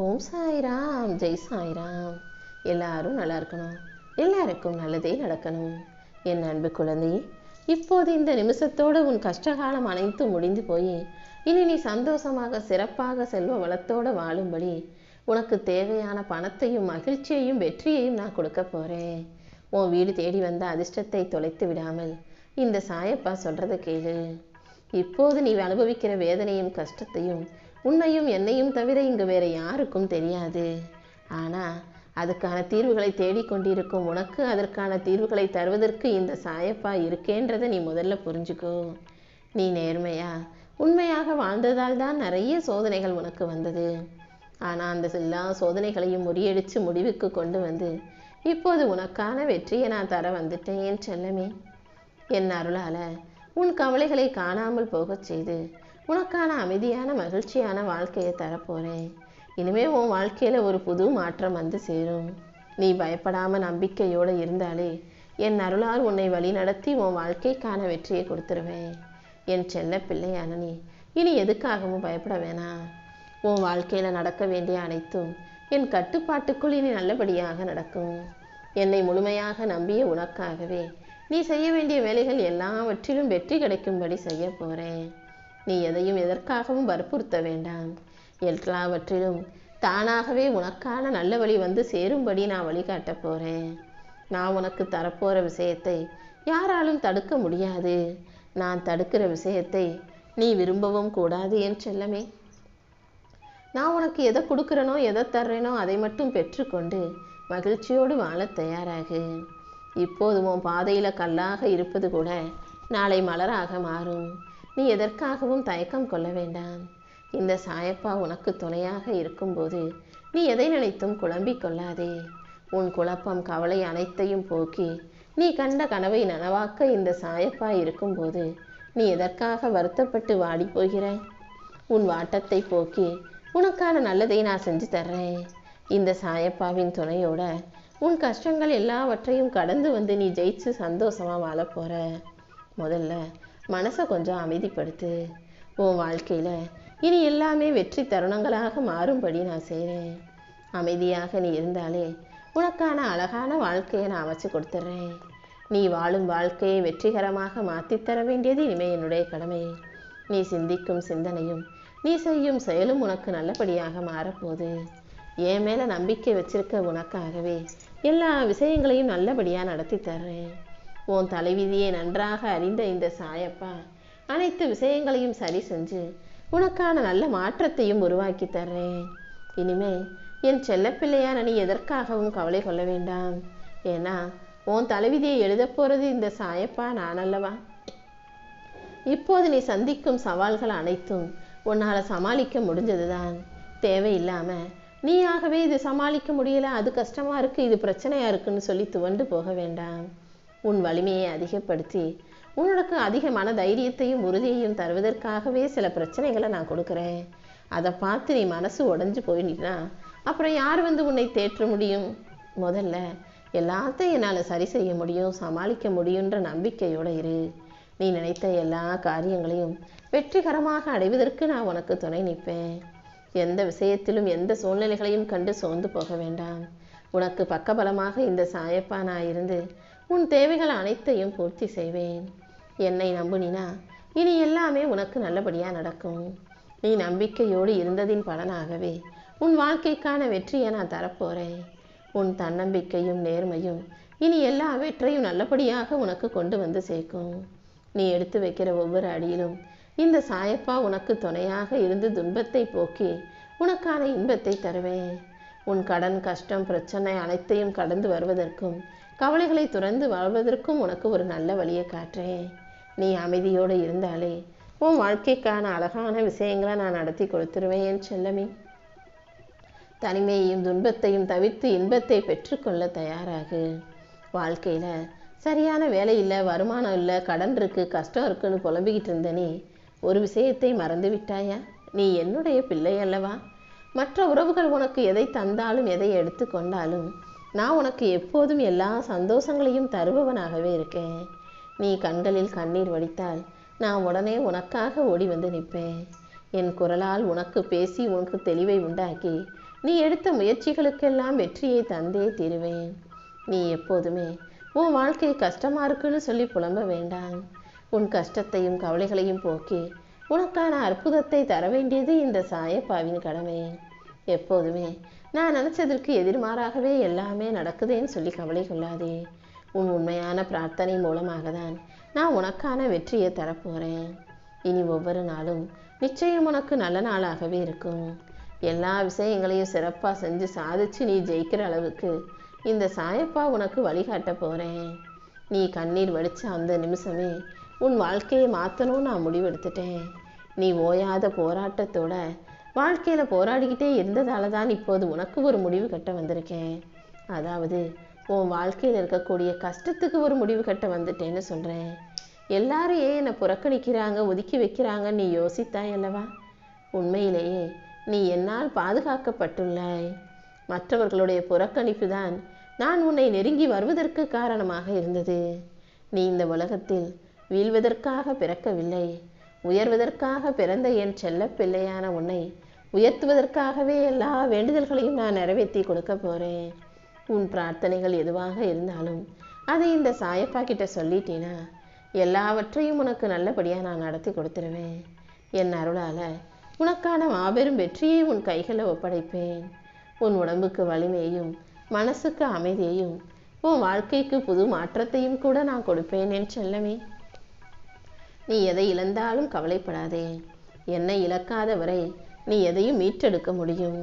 ஓம் சாய்ராம், ஜெய் சாய்ராம். எல்லாரும் நல்லா இருக்கணும், எல்லாருக்கும் நல்லதே நடக்கணும். என் அன்பு குழந்தையே, இப்போது இந்த நிமிஷத்தோடு உன் கஷ்டகாலம் அனைத்தும் முடிந்து போய் இனி நீ சந்தோஷமாக சிறப்பாக செல்வ வளத்தோடு வாழும்படி உனக்கு தேவையான பணத்தையும் மகிழ்ச்சியையும் வெற்றியையும் நான் கொடுக்க போகிறேன். உன் வீடு தேடி வந்த அதிர்ஷ்டத்தை தொலைத்து விடாமல் இந்த சாயப்பா சொல்கிறத கேளு. இப்போது நீ அனுபவிக்கிற வேதனையும் கஷ்டத்தையும் உன்னையும் என்னையும் தவிர இங்கு வேற யாருக்கும் தெரியாது. ஆனால் அதுக்கான தீர்வுகளை தேடிக்கொண்டிருக்கும் உனக்கு அதற்கான தீர்வுகளை தருவதற்கு இந்த சாயப்பா இருக்கேன்றதை நீ முதல்ல புரிஞ்சுக்கோ. நீ நேர்மையா உண்மையாக வாழ்ந்ததால் தான் நிறைய சோதனைகள் உனக்கு வந்தது. ஆனால் அந்த எல்லா சோதனைகளையும் முறியடித்து முடிவுக்கு கொண்டு வந்து இப்போது உனக்கான வெற்றியை நான் தர வந்துட்டேன் செல்லமே. என் அருளால உன் கவலைகளை காணாமல் போகச் செய்து உனக்கான அமைதியான மகிழ்ச்சியான வாழ்க்கையை தரப்போகிறேன். இனிமே உன் வாழ்க்கையில் ஒரு புது மாற்றம் வந்து சேரும். நீ பயப்படாமல் நம்பிக்கையோடு இருந்தாலே என் அருளால் உன்னை வழி நடத்தி உன் வாழ்க்கைக்கான வெற்றியை கொடுத்துருவேன். என் செல்ல பிள்ளையான நீ இனி எதுக்காகவும் பயப்பட வேணாம். உன் வாழ்க்கையில் நடக்க வேண்டிய அனைத்தும் என் கட்டுப்பாட்டுக்குள் இனி நல்லபடியாக நடக்கும். என்னை முழுமையாக நம்பிய உனக்காகவே நீ செய்ய வேண்டிய வேலைகள் எல்லாவற்றிலும் வெற்றி கிடைக்கும்படி செய்ய போகிறேன். நீ எதையும் எதற்காகவும் வற்புறுத்த வேண்டாம். எல்லாவற்றிலும் தானாகவே உனக்கான நல்ல வழி வந்து சேரும்படி நான் வழிகாட்ட போகிறேன். நான் உனக்கு தரப்போகிற விஷயத்தை யாராலும் தடுக்க முடியாது. நான் தடுக்கிற விஷயத்தை நீ விரும்பவும் கூடாது என் செல்லமே. நான் உனக்கு எதை கொடுக்குறேனோ எதை தர்றேனோ அதை மட்டும் பெற்றுக்கொண்டு மகிழ்ச்சியோடு வாழ தயாராகு. இப்போது உன் பாதையில் கல்லாக இருப்பது கூட நாளை மலராக மாறும். நீ எதற்காகவும் தயக்கம் கொள்ள வேண்டாம். இந்த சாயப்பா உனக்கு துணையாக இருக்கும்போது நீ எதை நினைத்தும் குழம்பிக் கொள்ளாதே. உன் குழப்பம் கவலை அனைத்தையும் போக்கி நீ கண்ட கனவை நனவாக்க இந்த சாயப்பா இருக்கும்போது நீ எதற்காக வருத்தப்பட்டு வாடி போகிறாய்? உன் வாட்டத்தை போக்கி உனக்கான நல்லதை நான் செஞ்சு தர்றேன். இந்த சாயப்பாவின் துணையோட உன் கஷ்டங்கள் எல்லாவற்றையும் கடந்து வந்து நீ ஜெயிச்சு சந்தோஷமா வாழ போற. முதல்ல மனசை கொஞ்சம் அமைதிப்படுத்து. உன் வாழ்க்கையில் இனி எல்லாமே வெற்றி தருணங்களாக மாறும்படி நான் செய்கிறேன். அமைதியாக நீ இருந்தாலே உனக்கான அழகான வாழ்க்கையை நான் அமைச்சு கொடுத்துட்றேன். நீ வாழும் வாழ்க்கையை வெற்றிகரமாக மாற்றித்தர வேண்டியது இனிமேல் என்னுடைய கடமை. நீ சிந்திக்கும் சிந்தனையும் நீ செய்யும் செயலும் உனக்கு நல்லபடியாக மாறப்போகுது. என் மேலே நம்பிக்கை வச்சிருக்க உனக்காகவே எல்லா விஷயங்களையும் நல்லபடியாக நடத்தி தர்றேன். உன் தலைவிதியை நன்றாக அறிந்த இந்த சாயப்பா அனைத்து விஷயங்களையும் சரி செஞ்சு உனக்கான நல்ல மாற்றத்தையும் உருவாக்கி தர்றேன். இனிமே என் செல்லப்பிள்ளையான நீ எதற்காகவும் கவலை கொள்ள வேண்டாம். ஏன்னா உன் தலைவிதியை எழுத போகிறது இந்த சாயப்பா நான் அல்லவா. இப்போது நீ சந்திக்கும் சவால்கள் அனைத்தும் உன்னால் சமாளிக்க முடிஞ்சது தான். தேவையில்லாமல் நீயாகவே இது சமாளிக்க முடியல, அது கஷ்டமாக இருக்குது, இது பிரச்சனையாக இருக்குன்னு சொல்லி துவண்டு போக வேண்டாம். உன் வலிமையை அதிகப்படுத்தி உனக்கு அதிக மன தைரியத்தையும் உறுதியையும் தருவதற்காகவே சில பிரச்சனைகளை நான் கொடுக்குறேன். அதை பார்த்து நீ மனசு உடஞ்சி போயினா அப்புறம் யார் வந்து உன்னை தேற்ற முடியும்? முதல்ல எல்லாத்தையும் என்னால் சரி செய்ய முடியும், சமாளிக்க முடியுன்ற நம்பிக்கையோடு இரு. நீ நினைத்த எல்லா காரியங்களையும் வெற்றிகரமாக அடைவதற்கு நான் உனக்கு துணை நிற்பேன். எந்த விஷயத்திலும் எந்த சூழ்நிலைகளையும் கண்டு சோர்ந்து போக வேண்டாம். உனக்கு பக்கபலமாக இந்த சாயப்பா நான் இருந்து உன் தேவைகள் அனைத்தையும் பூர்த்தி செய்வேன். என்னை நம்புனினா இனி எல்லாமே உனக்கு நல்லபடியாக நடக்கும். நீ நம்பிக்கையோடு இருந்ததின் பலனாகவே உன் வாழ்க்கைக்கான வெற்றியை நான் தரப்போகிறேன். உன் தன்னம்பிக்கையும் நேர்மையும் இனி எல்லாவற்றையும் நல்லபடியாக உனக்கு கொண்டு வந்து சேர்க்கும். நீ எடுத்து வைக்கிற ஒவ்வொரு அடியிலும் இந்த சாயப்பா உனக்கு துணையாக இருந்து துன்பத்தை போக்கி உனக்கான இன்பத்தை தருவேன். உன் கடன் கஷ்டம் பிரச்சனை அனைத்தையும் கடந்து வருவதற்கும் கவலைகளை துறந்து வாழ்வதற்கும் உனக்கு ஒரு நல்ல வழியை காட்டுறேன். நீ அமைதியோடு இருந்தாலே உன் வாழ்க்கைக்கான அழகான விஷயங்களை நான் நடத்தி கொடுத்துருவேன் என் செல்லமே. தனிமையையும் துன்பத்தையும் தவிர்த்து இன்பத்தை பெற்றுக்கொள்ள தயாராகு. வாழ்க்கையில் சரியான வேலை இல்லை, வருமானம் இல்லை, கடன் இருக்குது, கஷ்டம் இருக்குன்னு புலம்பிக்கிட்டு இருந்த நீ ஒரு விஷயத்தை மறந்து விட்டாயா? நீ என்னுடைய பிள்ளை அல்லவா. மற்ற உறவுகள் உனக்கு எதை தந்தாலும் எதை எடுத்து கொண்டாலும் நான் உனக்கு எப்போதும் எல்லா சந்தோஷங்களையும் தருபவனாகவே இருக்கேன். நீ கண்களில் கண்ணீர் வடித்தால் நான் உடனே உனக்காக ஓடி வந்து நிற்பேன். என் குரலால் உனக்கு பேசி உனக்கு தெளிவை உண்டாக்கி நீ எடுத்த முயற்சிகளுக்கெல்லாம் வெற்றியை தந்தே தீருவேன். நீ எப்போதுமே உன் வாழ்க்கை கஷ்டமா இருக்குன்னு சொல்லி புலம்ப வேண்டாம். உன் கஷ்டத்தையும் கவலைகளையும் போக்கி உனக்கான அற்புதத்தை தர வேண்டியது இந்த சாயப்பாவின் கடமை. எப்போதுமே நான் நினைச்சதற்கு எதிர்மாறாகவே எல்லாமே நடக்குதேன்னு சொல்லி கவலை கொள்ளாதே. உன் உண்மையான பிரார்த்தனை மூலமாக தான் நான் உனக்கான வெற்றியை தரப்போறேன். இனி ஒவ்வொரு நாளும் நிச்சயம் உனக்கு நல்ல நாளாகவே இருக்கும். எல்லா விஷயங்களையும் சிறப்பாக செஞ்சு சாதிச்சு நீ ஜெயிக்கிற அளவுக்கு இந்த சாயப்பா உனக்கு வழிகாட்ட போறேன். நீ கண்ணீர் வடிச்ச அந்த நிமிஷமே உன் வாழ்க்கையை மாற்றணும்னு நான் முடிவெடுத்துட்டேன். நீ ஓயாத போராட்டத்தோட வாழ்க்கையில் போராடிக்கிட்டே இருந்ததால தான் இப்போது உனக்கு ஒரு முடிவு கட்ட வந்திருக்கேன். அதாவது உன் வாழ்க்கையில் இருக்கக்கூடிய கஷ்டத்துக்கு ஒரு முடிவு கட்ட வந்துட்டேன்னு சொல்கிறேன். எல்லாரும் ஏன் என்னை புறக்கணிக்கிறாங்க, ஒதுக்கி வைக்கிறாங்கன்னு நீ யோசித்தாய் அல்லவா? உண்மையிலேயே நீ என்னால் பாதுகாக்கப்பட்டுள்ளாய். மற்றவர்களுடைய புறக்கணிப்பு தான் நான் உன்னை நெருங்கி வருவதற்கு காரணமாக இருந்தது. நீ இந்த உலகத்தில் வீழ்வதற்காக பிறக்கவில்லை, உயர்வதற்காக பிறந்த என் செல்ல பிள்ளையான உன்னை உயர்த்துவதற்காகவே எல்லா வேண்டுதல்களையும் நான் நிறைவேற்றி கொடுக்க போறேன். உன் பிரார்த்தனைகள் எதுவாக இருந்தாலும் அதை இந்த சாயப்பா கிட்ட சொல்லிட்டீனா எல்லாவற்றையும் உனக்கு நல்லபடியாக நான் நடத்தி கொடுத்துருவேன். என் அருளால உனக்கான மாபெரும் வெற்றியை உன் கைகளை ஒப்படைப்பேன். உன் உடம்புக்கு வலிமையையும் மனசுக்கு அமைதியையும் உன் வாழ்க்கைக்கு புது மாற்றத்தையும் கூட நான் கொடுப்பேன் என் செல்லமே. நீ எதை இழந்தாலும் கவலைப்படாதே. என்னை இழக்காத வரை நீ எதையும் மீட்டெடுக்க முடியும்.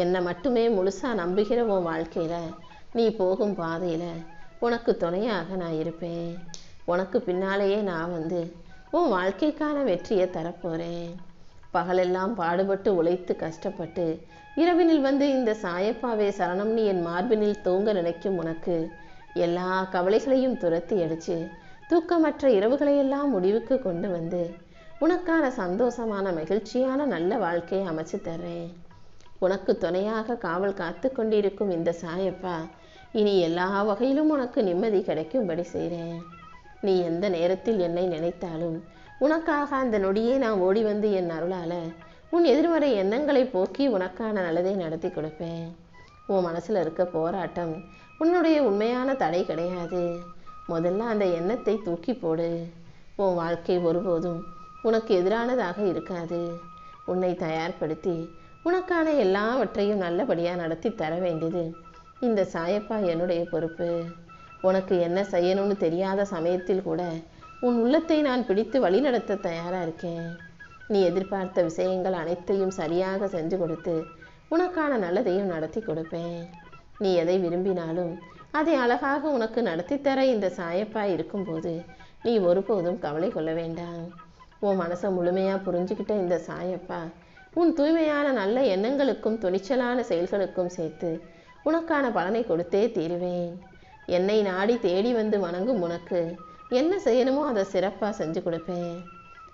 என்னை மட்டுமே முழுசா நம்புகிற உன் வாழ்க்கையில நீ போகும் பாதையில உனக்கு துணையாக நான் இருப்பேன். உனக்கு பின்னாலேயே நான் வந்து உன் வாழ்க்கைக்கான வெற்றியை தரப்போறேன். பகலெல்லாம் பாடுபட்டு உழைத்து கஷ்டப்பட்டு இரவினில் வந்து இந்த சாயப்பாவே சரணம்னு என் மார்பினில் தூங்க நினைக்கும் உனக்கு எல்லா கவலைகளையும் துரத்தி அடிச்சு தூக்கமற்ற இரவுகளையெல்லாம் முடிவுக்கு கொண்டு வந்து உனக்கான சந்தோஷமான மகிழ்ச்சியான நல்ல வாழ்க்கையை அமைச்சு தர்றேன். உனக்கு துணையாக காவல் காத்து கொண்டிருக்கும் இந்த சாயப்பா இனி எல்லா வகையிலும் உனக்கு நிம்மதி கிடைக்கும்படி செய்கிறேன். நீ எந்த நேரத்தில் என்னை நினைத்தாலும் உனக்காக அந்த நொடியே நான் ஓடி வந்து என் அருளால உன் எதிர்மறை எண்ணங்களை போக்கி உனக்கான நல்லதை நடத்தி கொடுப்பேன். உன் மனசுல இருக்க போராட்டம் உன்னுடைய உண்மையான தடை கிடையாது. முதல்ல அந்த எண்ணத்தை தூக்கி போடு. உன் வாழ்க்கை ஒருபோதும் உனக்கு எதிரானதாக இருக்காது. உன்னை தயார்படுத்தி உனக்கான எல்லாவற்றையும் நல்லபடியாக நடத்தி தர வேண்டியது இந்த சாயப்பா என்னுடைய பொறுப்பு. உனக்கு என்ன செய்யணும்னு தெரியாத சமயத்தில் கூட உன் உள்ளத்தை நான் பிடித்து வழிநடத்த தயாராக இருக்கேன். நீ எதிர்பார்த்த விஷயங்கள் அனைத்தையும் சரியாக செஞ்சு கொடுத்து உனக்கான நல்லதையும் நடத்தி கொடுப்பேன். நீ எதை விரும்பினாலும் அதை அழகாக உனக்கு நடத்தி தர இந்த சாயப்பா இருக்கும்போது நீ ஒருபோதும் கவலை கொள்ள வேண்டாம். உன் மனசை முழுமையாக புரிஞ்சுக்கிட்ட இந்த சாயப்பா உன் தூய்மையான நல்ல எண்ணங்களுக்கும் துணிச்சலான செயல்களுக்கும் சேர்த்து உனக்கான பலனை கொடுத்தே தீருவேன். என்னை நாடி தேடி வந்து வணங்கும் உனக்கு என்ன செய்யணுமோ அதை சிறப்பாக செஞ்சு கொடுப்பேன்.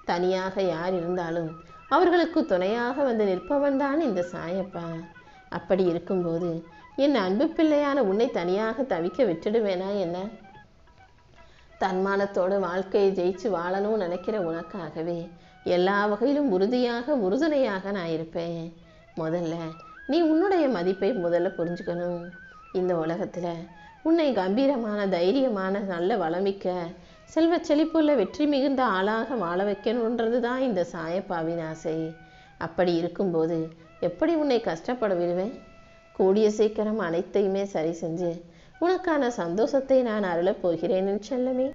தனியாக யார் இருந்தாலும் அவர்களுக்கு துணையாக வந்து நிற்பவன் தான் இந்த சாயப்பா. அப்படி இருக்கும்போது என் அன்பு பிள்ளையான உன்னை தனியாக தவிக்க விட்டுடுவேனா என்ன? தன்மானத்தோட வாழ்க்கையை ஜெயிச்சு வாழணும்னு நினைக்கிற உனக்காகவே எல்லா வகையிலும் உறுதுணையாக நான் இருப்பேன். முதல்ல நீ உன்னுடைய மதிப்பை முதல்ல புரிஞ்சுக்கணும். இந்த உலகத்துல உன்னை கம்பீரமான தைரியமான நல்ல வளமிக்க செல்வ செழிப்புள்ள வெற்றி மிகுந்த ஆளாக வாழ வைக்கணுன்றது தான் இந்த சாயப்பாவின் ஆசை. அப்படி இருக்கும்போது எப்படி உன்னை கஷ்டப்பட விடுவேன்? கூடிய சீக்கிரம் அனைத்தையுமே சரி செஞ்சு உனக்கான சந்தோஷத்தை நான் அருளப் போகிறேன் செல்லமே.